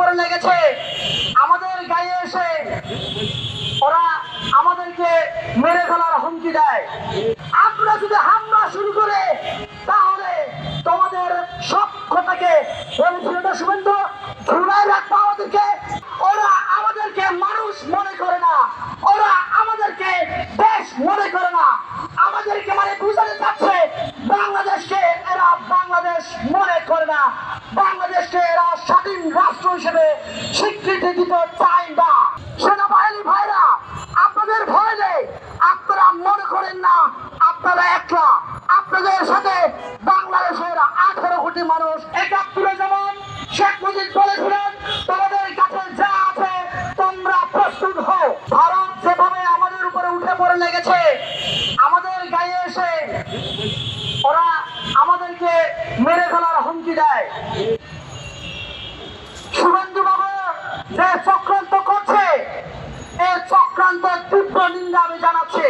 পড়ে লেগেছে, আমাদের গায়ে এসে ওরা আমাদেরকে মেরে ফেলার হুমকি দেয়। আমরা যদি হামলা শুরু করে তাহলে তোমাদের সব কথাকে বলেছিল না শুভেন্দু, ঝুলাই রাখবো আমাদেরকে। ওরা আমাদেরকে মানুষ মনে করে না, ওরা আমাদেরকে দেশ মনে করে না, আমাদেরকে মানে বুঝাতে চাচ্ছে বাংলাদেশকে এরা বাংলাদেশ মনে করে না, বাংলাদেশকে এরা স্বাধীন রাষ্ট্র হিসেবে স্বীকৃতি দিতে চায় না। সেনাবাহিনী ভাইরা, আপনাদের ভয় নেই, আপনারা মনে করেন না আপনারা একলা, আপনাদের সাথে বাংলাদেশের 18 কোটি মানুষ। 71 যেমন শেখ মুজিব বলেছিলেন তোমাদের কাছে যা আছে তোমরা প্রস্তুত হও। ভারত যেভাবে আমাদের উপরে উঠে পড়ে লেগেছে, আমাদের গায়ে এসে ওরা আমাদেরকে মেরে ফেলার হুমকি দেয়। শুভেন্দু বাবু যে চক্রান্ত করছে, এই চক্রান্ত তীব্র নিন্দা আমি জানাচ্ছি।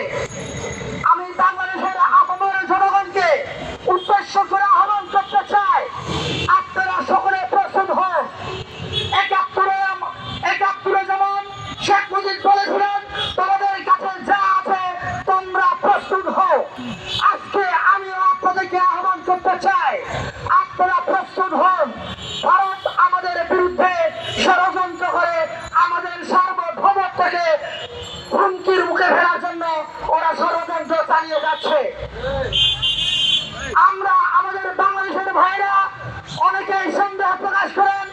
আমি বাংলাদেশের আপামর জনগণকে উদ্দেশ্য করে আহ্বান করতে চাই, আপনারা সকলে প্রস্তুত হন। 71 যেমন শেখ মুজিব বলেছিলেন তোমাদের কাছে যা আছে তোমরা প্রস্তুত হও। আজকে আমিও আপনাদেরকে আহ্বান করতে চাই, আপনারা প্রস্তুত হন। ভারত আমাদের বিরুদ্ধে ষড়যন্ত্র করে আমাদের সার্বভৌমত্বকে হুমকির মুখে ফেলার জন্য ওরা ষড়যন্ত্র চালিয়ে যাচ্ছে। আমরা আমাদের বাংলাদেশের ভাইরা অনেকেই সন্দেহ প্রকাশ করেন,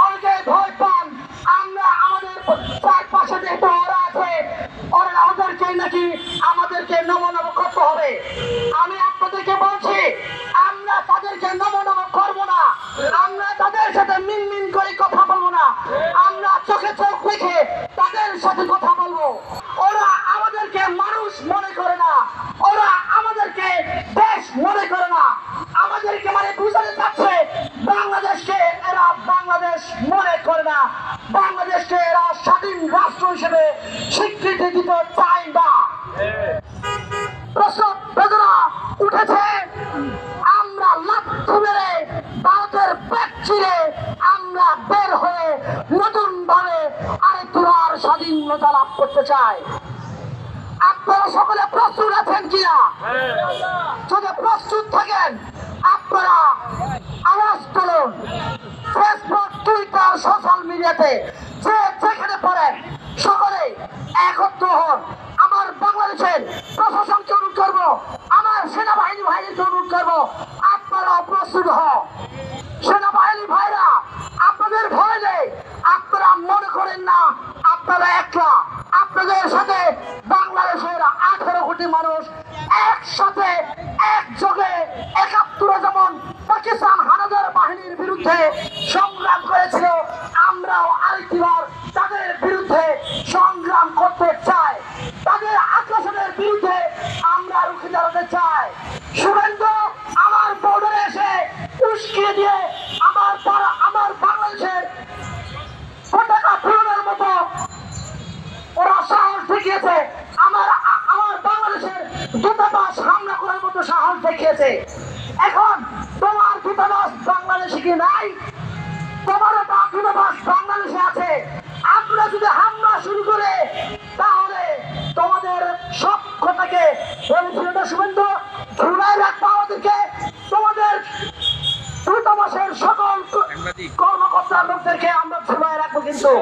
অনেকেই ভয় পান। আমরা আমাদের চারপাশে যেহেতু ওরা আছে, ওরা ওদেরকে নাকি আমাদেরকে নমনম করতে হবে। আমি আপনাদেরকে বলছি আমরা তাদেরকে নমনম করবো না, আমরা তাদের সাথে মিনমিন করে কথা বলবো না, আমরা চোখে চোখ রেখে তাদের সাথে কথা বলবো। ওরা আমাদেরকে মানুষ মনে করে না, ওরা আমাদেরকে দেশ মনে করে না, আমাদেরকে মানে বুঝাতে চাচ্ছে বাংলাদেশকে এরা বাংলাদেশ মনে করে না, বাংলাদেশকে এরা স্বাধীন রাষ্ট্র হিসেবে স্বীকৃতি দিতে চায় না। প্রসব বেদনা উঠেছে, আমরা লাথি মেরে ভারতের পেট চিরে আমরা বের হয়ে নতুন ভাবে আরেকবার স্বাধীনতা লাভ করতে চাই। আপনারা সকলে প্রস্তুত আছেন কিনা? যদি প্রস্তুত থাকেন আপনারা আওয়াজ তুলুন। ফেসবুক, টুইটার, সোশ্যাল মিডিয়াতে যে যেখানে পড়েন সকলে একত্র হন। আমার বাংলাদেশের প্রশাসনকে অনুরোধ করবো, আমার সেনাবাহিনী ভাইদেরকে অনুরোধ করবো, আপনারাও প্রস্তুত হন। সেনাবাহিনী ভাইরা, আপনাদের ভয় নেই, আপনারা মনে করেন না আপনারা একলা, আপনাদের সাথে বাংলাদেশের 18 কোটি মানুষ একসাথে একযোগে 71 যেমন পাকিস্তান হানাদার বাহিনীর বিরুদ্ধে সংগ্রাম করেছিল, আমরাও আরেকবার তাদের বিরুদ্ধে সংগ্রাম করতে চাই, তাদের আগ্রাসনের বিরুদ্ধে আমরা রুখে দাঁড়াতে চাই। শুভেন্দু আমার বর্ডারে এসে উস্কিয়ে দিয়ে আমার বাংলাদেশের পতাকা ফেরানোর মতো ওরা সাহস দেখিয়েছে, আমার বাংলাদেশের দূতাবাস হামলা করার মতো সাহস দেখিয়েছে। এখন তোমার দূতাবাস বাংলাদেশে কি নাই? তোমার দূতাবাস বাংলাদেশে আছে। আমরা যদি হামলা শুরু করে তাহলে তোমাদের সব কথাকে বলেছিল না শুভেন্দু, ঝুলাই রাখবো আমাদেরকে। তোমাদের দূতাবাসের সকল কর্মকর্তার লোকদেরকে আমরা ঝুলাই রাখবো কিন্তু।